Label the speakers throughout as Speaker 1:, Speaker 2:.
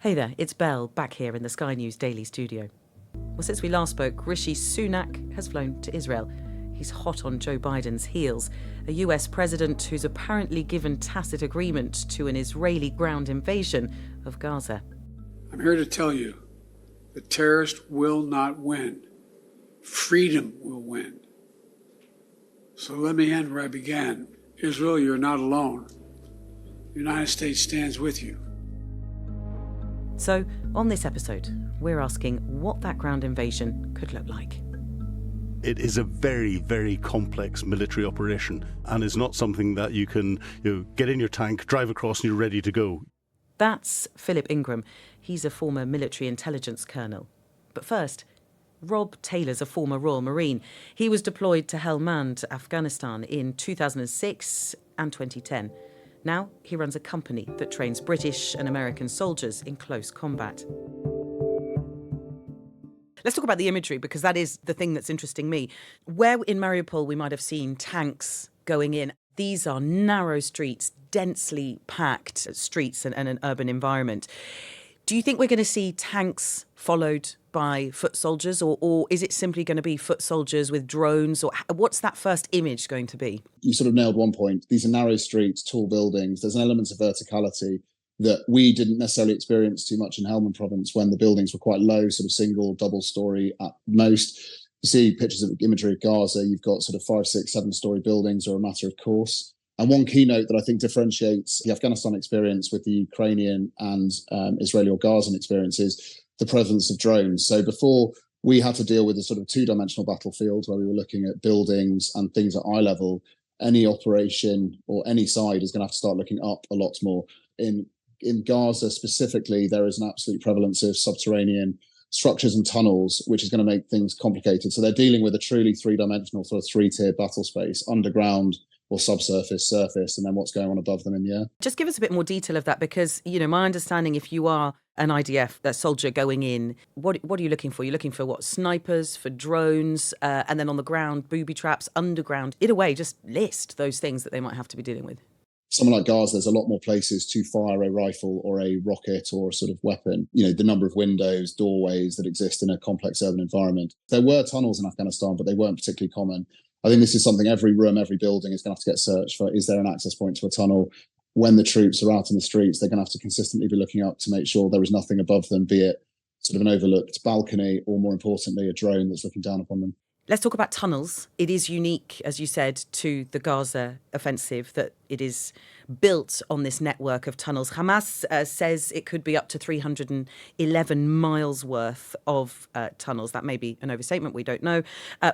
Speaker 1: Hey there, it's Belle, back here in the Sky News Daily studio. Well, since we last spoke, Rishi Sunak has flown to Israel. He's hot on Joe Biden's heels, a US president who's apparently given tacit agreement to an Israeli ground invasion of Gaza.
Speaker 2: I'm here to tell you, the terrorists will not win. Freedom will win. So let me end where I began. Israel, you're not alone. The United States stands with you.
Speaker 1: So, on this episode, we're asking what that ground invasion could look like.
Speaker 3: It is a very, very complex military operation and is not something that you can get in your tank, drive across and you're ready to go.
Speaker 1: That's Philip Ingram. He's a former military intelligence colonel. But first, Rob Taylor's a former Royal Marine. He was deployed to Helmand, Afghanistan in 2006 and 2010. Now he runs a company that trains British and American soldiers in close combat. Let's talk about the imagery, because that is the thing that's interesting me. Where in Mariupol we might have seen tanks going in, these are narrow streets, densely packed streets and an urban environment. Do you think we're going to see tanks followed by foot soldiers, or is it simply going to be foot soldiers with drones? Or what's that first image going to be?
Speaker 4: You sort of nailed one point. These are narrow streets, tall buildings. There's an element of verticality that we didn't necessarily experience too much in Helmand province when the buildings were quite low, sort of single, double story at most. You see pictures of imagery of Gaza, you've got sort of 5, 6, 7-story buildings are a matter of course. And one keynote that I think differentiates the Afghanistan experience with the Ukrainian and Israeli or Gazan experience is the presence of drones. So before, we had to deal with a sort of two-dimensional battlefield where we were looking at buildings and things at eye level. Any operation or any side is going to have to start looking up a lot more. In Gaza specifically, there is an absolute prevalence of subterranean structures and tunnels, which is going to make things complicated. So they're dealing with a truly three-dimensional sort of three-tier battle space, underground or subsurface, surface, and then what's going on above them in the air.
Speaker 1: Just give us a bit more detail of that, because, my understanding, if you are an IDF, that soldier going in, what are you looking for? You're looking for what? Snipers, for drones, and then on the ground, booby traps, underground. In a way, just list those things that they might have to be dealing with.
Speaker 4: Somewhere like Gaza, there's a lot more places to fire a rifle or a rocket or a sort of weapon. The number of windows, doorways that exist in a complex urban environment. There were tunnels in Afghanistan, but they weren't particularly common. I think this is something every room, every building is going to have to get searched for. Is there an access point to a tunnel? When the troops are out in the streets, they're going to have to consistently be looking up to make sure there is nothing above them, be it sort of an overlooked balcony or, more importantly, a drone that's looking down upon them.
Speaker 1: Let's talk about tunnels. It is unique, as you said, to the Gaza offensive that it is built on this network of tunnels. Hamas says it could be up to 311 miles worth of tunnels. That may be an overstatement, we don't know.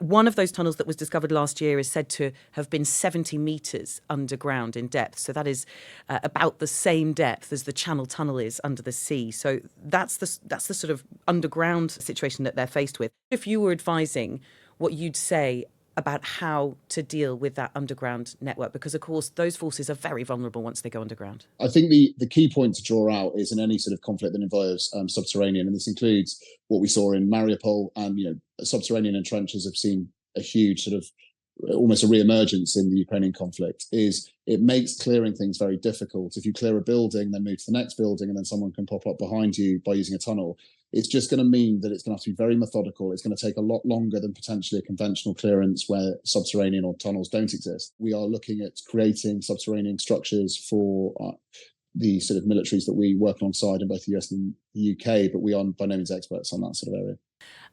Speaker 1: One of those tunnels that was discovered last year is said to have been 70 metres underground in depth. So that is about the same depth as the Channel Tunnel is under the sea. So that's the sort of underground situation that they're faced with. If you were advising what you'd say about how to deal with that underground network, because of course those forces are very vulnerable once they go underground.
Speaker 4: I think the key point to draw out is in any sort of conflict that involves subterranean, and this includes what we saw in Mariupol, and subterranean and trenches have seen a huge sort of almost a re-emergence in the Ukrainian conflict, is it makes clearing things very difficult. If you clear a building, then move to the next building, and then someone can pop up behind you by using a tunnel, it's just going to mean that it's going to have to be very methodical. It's going to take a lot longer than potentially a conventional clearance where subterranean or tunnels don't exist. We are looking at creating subterranean structures for the sort of militaries that we work alongside in both the US and the UK, but we are by no means experts on that sort of area.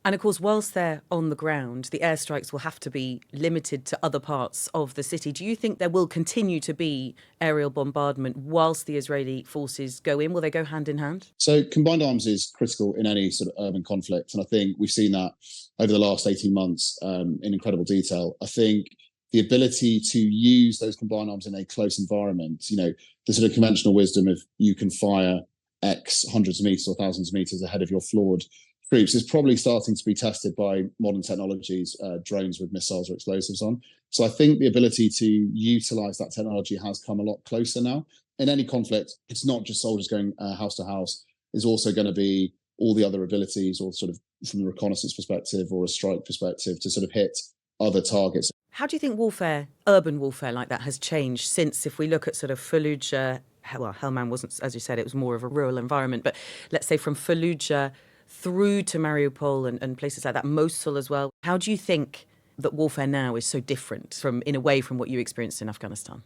Speaker 1: And of course, whilst they're on the ground, the airstrikes will have to be limited to other parts of the city. Do you think there will continue to be aerial bombardment whilst the Israeli forces go in? Will they go hand in hand?
Speaker 4: So combined arms is critical in any sort of urban conflict. And I think we've seen that over the last 18 months in incredible detail. I think the ability to use those combined arms in a close environment, the sort of conventional wisdom of you can fire X hundreds of meters or thousands of meters ahead of your flawed troops is probably starting to be tested by modern technologies, drones with missiles or explosives on. So I think the ability to utilize that technology has come a lot closer now. In any conflict, it's not just soldiers going house to house. There's also going to be all the other abilities, or sort of from a reconnaissance perspective or a strike perspective, to sort of hit other targets.
Speaker 1: How do you think warfare, urban warfare like that, has changed since, if we look at sort of Fallujah, well, Helmand wasn't, as you said, it was more of a rural environment, but let's say from Fallujah through to Mariupol and places like that, Mosul as well. How do you think that warfare now is so different in a way from what you experienced in Afghanistan?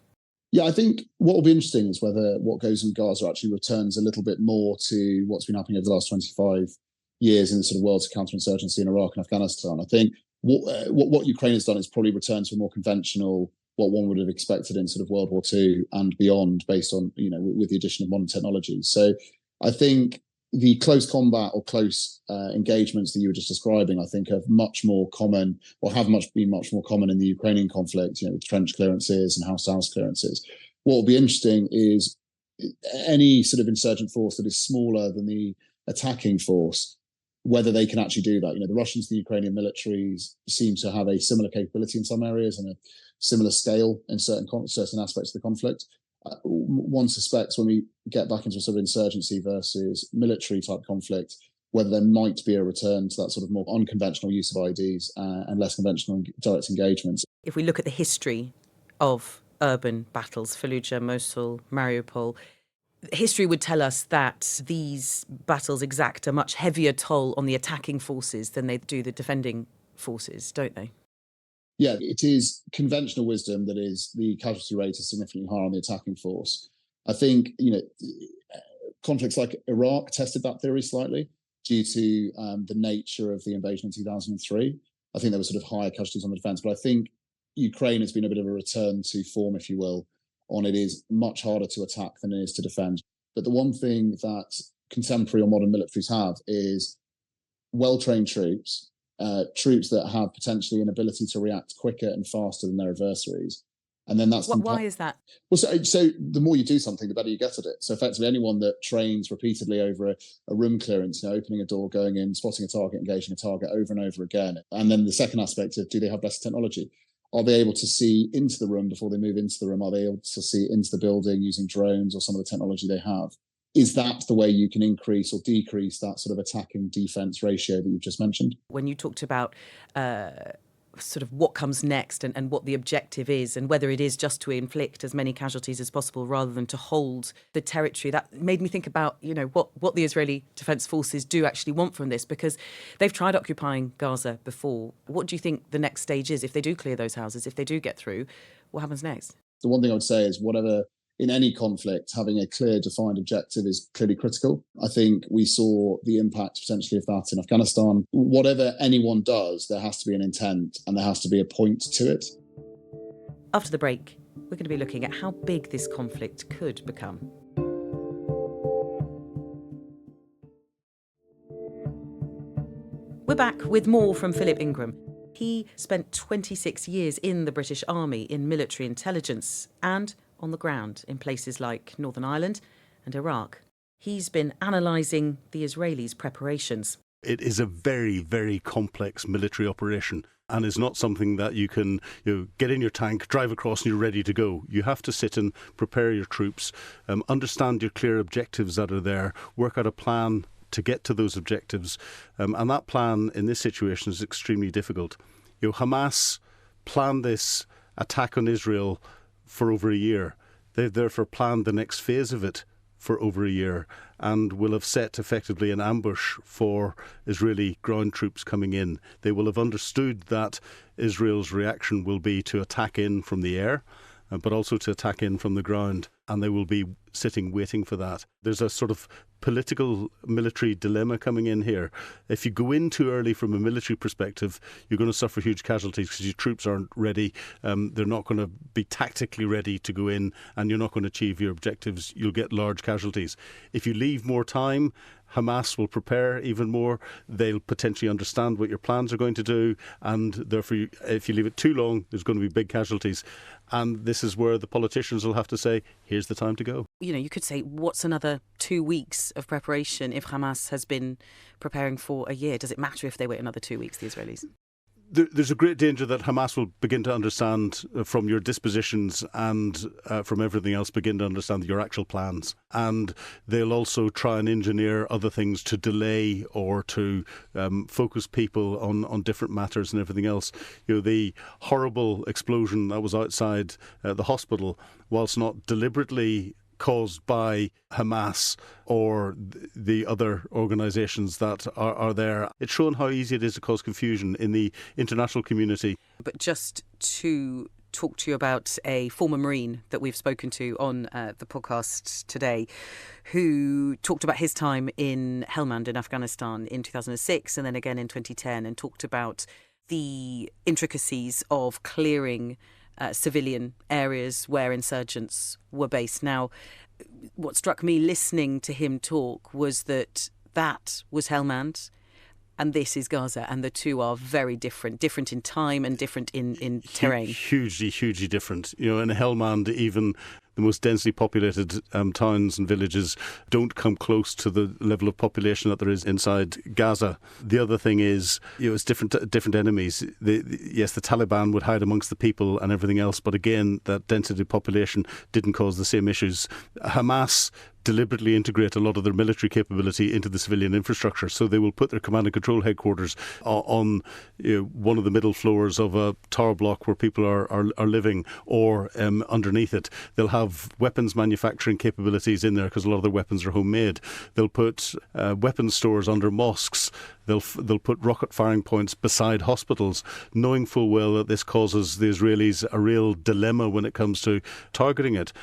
Speaker 4: Yeah, I think what will be interesting is whether what goes on in Gaza actually returns a little bit more to what's been happening over the last 25 years in the sort of world's counterinsurgency in Iraq and Afghanistan. I think what Ukraine has done is probably return to a more conventional, what one would have expected in sort of World War II and beyond, based on, with the addition of modern technologies. So I think the close combat or close engagements that you were just describing, I think, are much more common, or have been much more common in the Ukrainian conflict, with trench clearances and house clearances. What will be interesting is any sort of insurgent force that is smaller than the attacking force, whether they can actually do that. The Russians, the Ukrainian militaries seem to have a similar capability in some areas and a similar scale in certain aspects of the conflict. One suspects when we get back into a sort of insurgency versus military type conflict, whether there might be a return to that sort of more unconventional use of IDs and less conventional direct engagements.
Speaker 1: If we look at the history of urban battles, Fallujah, Mosul, Mariupol, history would tell us that these battles exact a much heavier toll on the attacking forces than they do the defending forces, don't they?
Speaker 4: Yeah, it is conventional wisdom that is the casualty rate is significantly higher on the attacking force. I think, conflicts like Iraq tested that theory slightly due to the nature of the invasion in 2003. I think there were sort of higher casualties on the defense, but I think Ukraine has been a bit of a return to form, if you will, on it is much harder to attack than it is to defend. But the one thing that contemporary or modern militaries have is well-trained troops, troops that have potentially an ability to react quicker and faster than their adversaries. And then that's...
Speaker 1: Why is that?
Speaker 4: Well, so the more you do something, the better you get at it. So effectively, anyone that trains repeatedly over a room clearance, opening a door, going in, spotting a target, engaging a target over and over again. And then the second aspect of, do they have better technology? Are they able to see into the room before they move into the room? Are they able to see into the building using drones or some of the technology they have? Is that the way you can increase or decrease that sort of attacking defense ratio that you've just mentioned?
Speaker 1: When you talked about sort of what comes next and what the objective is and whether it is just to inflict as many casualties as possible rather than to hold the territory, that made me think about, what the Israeli Defence Forces do actually want from this, because they've tried occupying Gaza before. What do you think the next stage is if they do clear those houses, if they do get through? What happens next?
Speaker 4: The one thing I would say is in any conflict, having a clear, defined objective is clearly critical. I think we saw the impact potentially of that in Afghanistan. Whatever anyone does, there has to be an intent and there has to be a point to it.
Speaker 1: After the break, we're going to be looking at how big this conflict could become. We're back with more from Philip Ingram. He spent 26 years in the British Army in military intelligence and on the ground in places like Northern Ireland and Iraq. He's been analysing the Israelis' preparations.
Speaker 3: It is a very, very complex military operation and is not something that you can get in your tank, drive across and you're ready to go. You have to sit and prepare your troops, understand your clear objectives that are there, work out a plan to get to those objectives. And that plan in this situation is extremely difficult. Hamas planned this attack on Israel for over a year. They've therefore planned the next phase of it for over a year and will have set effectively an ambush for Israeli ground troops coming in. They will have understood that Israel's reaction will be to attack in from the air, but also to attack in from the ground, and they will be sitting waiting for that. There's a sort of political military dilemma coming in here. If you go in too early from a military perspective, you're going to suffer huge casualties because your troops aren't ready. They're not going to be tactically ready to go in, and you're not going to achieve your objectives. You'll get large casualties. If you leave more time, Hamas will prepare even more. They'll potentially understand what your plans are going to do, and therefore, if you leave it too long, there's going to be big casualties. And this is where the politicians will have to say, here's the time to go.
Speaker 1: You could say, what's another 2 weeks of preparation if Hamas has been preparing for a year? Does it matter if they wait another 2 weeks, the Israelis?
Speaker 3: There's a great danger that Hamas will begin to understand from your dispositions and from everything else, begin to understand your actual plans. And they'll also try and engineer other things to delay or to focus people on different matters and everything else. The horrible explosion that was outside the hospital, whilst not deliberately caused by Hamas or the other organisations that are there. It's shown how easy it is to cause confusion in the international community.
Speaker 1: But just to talk to you about a former Marine that we've spoken to on the podcast today, who talked about his time in Helmand in Afghanistan in 2006 and then again in 2010, and talked about the intricacies of clearing civilian areas where insurgents were based. Now, what struck me listening to him talk was that was Helmand and this is Gaza, and the two are very different in time and different in terrain.
Speaker 3: Hugely different. In Helmand, even the most densely populated towns and villages don't come close to the level of population that there is inside Gaza. The other thing is, it's different enemies. Yes, the Taliban would hide amongst the people and everything else, but again, that density of population didn't cause the same issues. Hamas deliberately integrate a lot of their military capability into the civilian infrastructure. So they will put their command and control headquarters on one of the middle floors of a tower block where people are living, or underneath it. They'll have weapons manufacturing capabilities in there because a lot of their weapons are homemade. They'll put weapons stores under mosques. They'll put rocket firing points beside hospitals, knowing full well that this causes the Israelis a real dilemma when it comes to targeting it.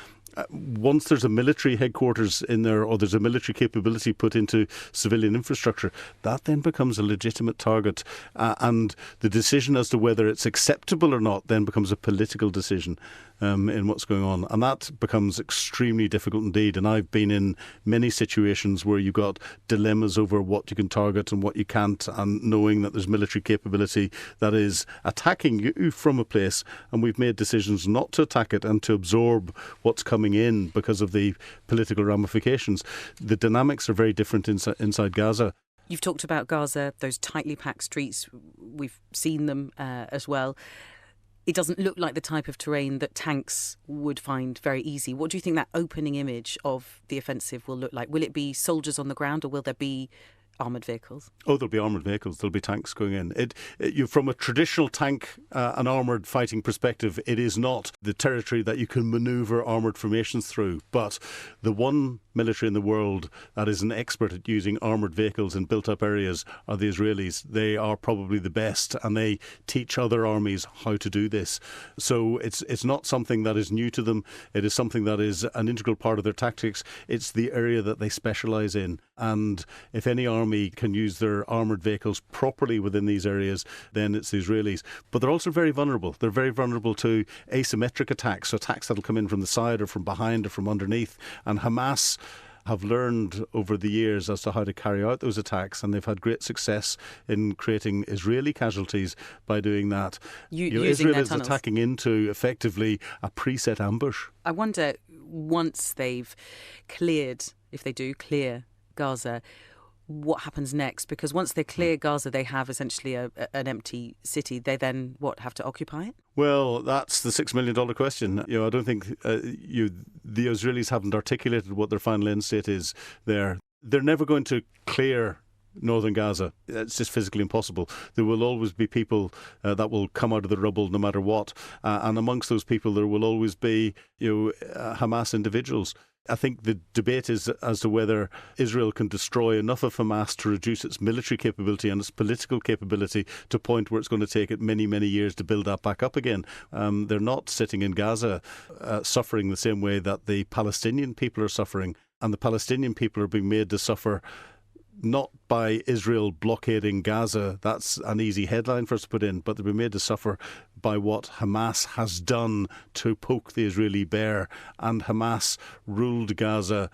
Speaker 3: Once there's a military headquarters in there, or there's a military capability put into civilian infrastructure, that then becomes a legitimate target. And the decision as to whether it's acceptable or not then becomes a political decision in what's going on. And that becomes extremely difficult indeed. And I've been in many situations where you've got dilemmas over what you can target and what you can't, and knowing that there's military capability that is attacking you from a place, and we've made decisions not to attack it and to absorb what's coming in because of the political ramifications. The dynamics are very different inside Gaza.
Speaker 1: You've talked about Gaza, those tightly packed streets. We've seen them as well. It doesn't look like the type of terrain that tanks would find very easy. What do you think that opening image of the offensive will look like? Will it be soldiers on the ground, or will there be armoured vehicles?
Speaker 3: Oh, there'll be armoured vehicles. There'll be tanks going in. From a traditional tank and armoured fighting perspective, it is not the territory that you can manoeuvre armoured formations through. But the one military in the world that is an expert at using armoured vehicles in built-up areas are the Israelis. They are probably the best, and they teach other armies how to do this. So it's not something that is new to them. It is something that is an integral part of their tactics. It's the area that they specialise in. And if any army can use their armoured vehicles properly within these areas, then it's the Israelis. But they're also very vulnerable. They're very vulnerable to asymmetric attacks, so attacks that'll come in from the side or from behind or from underneath. And Hamas have learned over the years as to how to carry out those attacks, and they've had great success in creating Israeli casualties by doing that. Israel is attacking into effectively a preset ambush.
Speaker 1: I wonder, once they've cleared, if they do clear Gaza, what happens next? Because once they clear Gaza, they have essentially an empty city. They then, have to occupy it?
Speaker 3: Well, that's the $6 million question. I don't think the Israelis haven't articulated what their final end state is there. They're never going to clear northern Gaza. It's just physically impossible. There will always be people that will come out of the rubble no matter what. And amongst those people, there will always be Hamas individuals. I think the debate is as to whether Israel can destroy enough of Hamas to reduce its military capability and its political capability to a point where it's going to take it many, many years to build that back up again. They're not sitting in Gaza suffering the same way that the Palestinian people are suffering. And the Palestinian people are being made to suffer not by Israel blockading Gaza. That's an easy headline for us to put in, but they've been made to suffer by what Hamas has done to poke the Israeli bear. And Hamas ruled Gaza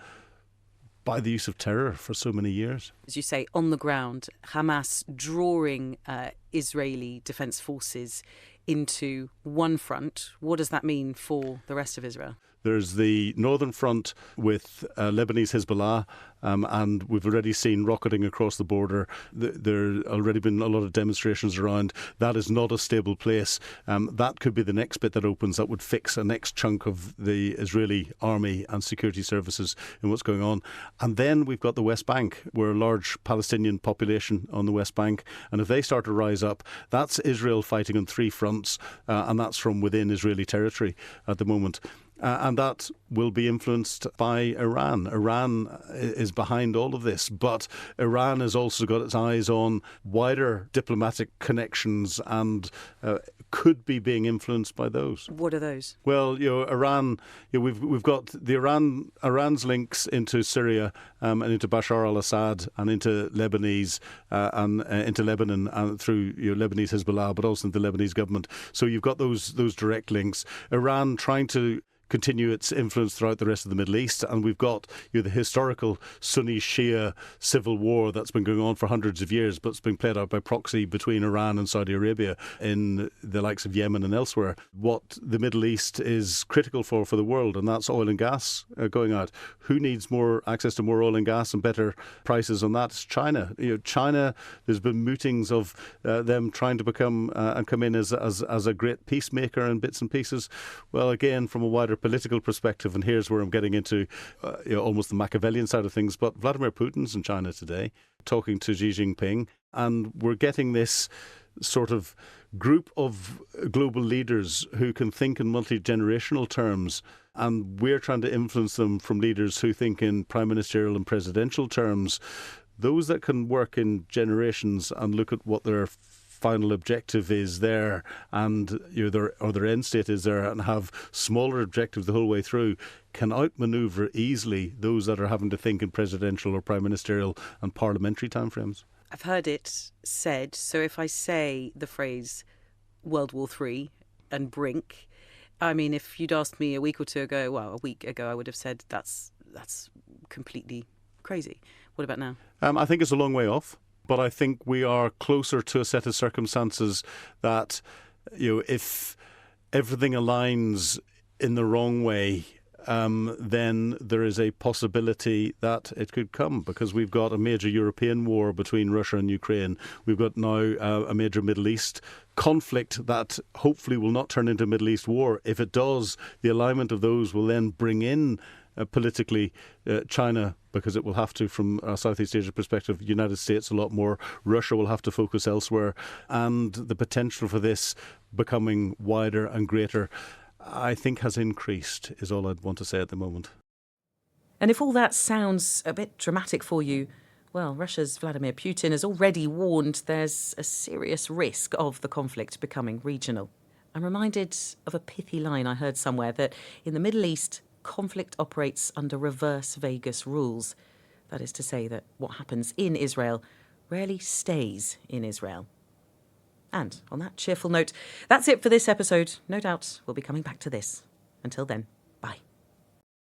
Speaker 3: by the use of terror for so many years.
Speaker 1: As you say, on the ground, Hamas drawing Israeli defence forces into one front. What does that mean for the rest of Israel?
Speaker 3: There's the northern front with Lebanese Hezbollah, and we've already seen rocketing across the border. There already been a lot of demonstrations around. That is not a stable place. That could be the next bit that opens, that would fix a next chunk of the Israeli army and security services in what's going on. And then we've got the West Bank. We're a large Palestinian population on the West Bank, and if they start to rise up, that's Israel fighting on three fronts, and that's from within Israeli territory at the moment. And that will be influenced by Iran. Iran is behind all of this, but Iran has also got its eyes on wider diplomatic connections and could be being influenced by those.
Speaker 1: What are those?
Speaker 3: Well, Iran. We've got the Iran's links into Syria and into Bashar al-Assad and into Lebanese and into Lebanon and through Lebanese Hezbollah, but also into the Lebanese government. So you've got those direct links. Iran trying to continue its influence throughout the rest of the Middle East, and we've got the historical Sunni-Shia civil war that's been going on for hundreds of years, but it's been played out by proxy between Iran and Saudi Arabia in the likes of Yemen and elsewhere. What the Middle East is critical for the world, and that's oil and gas going out. Who needs more access to more oil and gas and better prices on that? It's China. China, there's been mootings of them trying to become and come in as a great peacemaker in bits and pieces. Well, again, from a wider political perspective, and here's where I'm getting into almost the Machiavellian side of things, but Vladimir Putin's in China today talking to Xi Jinping, and we're getting this sort of group of global leaders who can think in multi-generational terms, and we're trying to influence them from leaders who think in prime ministerial and presidential terms. Those that can work in generations and look at what their final objective is there, and their end state is there, and have smaller objectives the whole way through, can outmaneuver easily those that are having to think in presidential or prime ministerial and parliamentary timeframes.
Speaker 1: I've heard it said, so if I say the phrase World War III and brink, I mean, if you'd asked me a week or two ago, a week ago, I would have said that's completely crazy. What about now?
Speaker 3: I think it's a long way off. But I think we are closer to a set of circumstances that, if everything aligns in the wrong way, then there is a possibility that it could come, because we've got a major European war between Russia and Ukraine. We've got now a major Middle East conflict that hopefully will not turn into a Middle East war. If it does, the alignment of those will then bring in politically China, because it will have to, from a Southeast Asia perspective, United States a lot more. Russia will have to focus elsewhere, and the potential for this becoming wider and greater, I think, has increased, is all I'd want to say at the moment.
Speaker 1: And if all that sounds a bit dramatic for you, well, Russia's Vladimir Putin has already warned there's a serious risk of the conflict becoming regional. I'm reminded of a pithy line I heard somewhere, that in the Middle East, conflict operates under reverse Vegas rules. That is to say that what happens in Israel rarely stays in Israel. And on that cheerful note, that's it for this episode. No doubt we'll be coming back to this. Until then.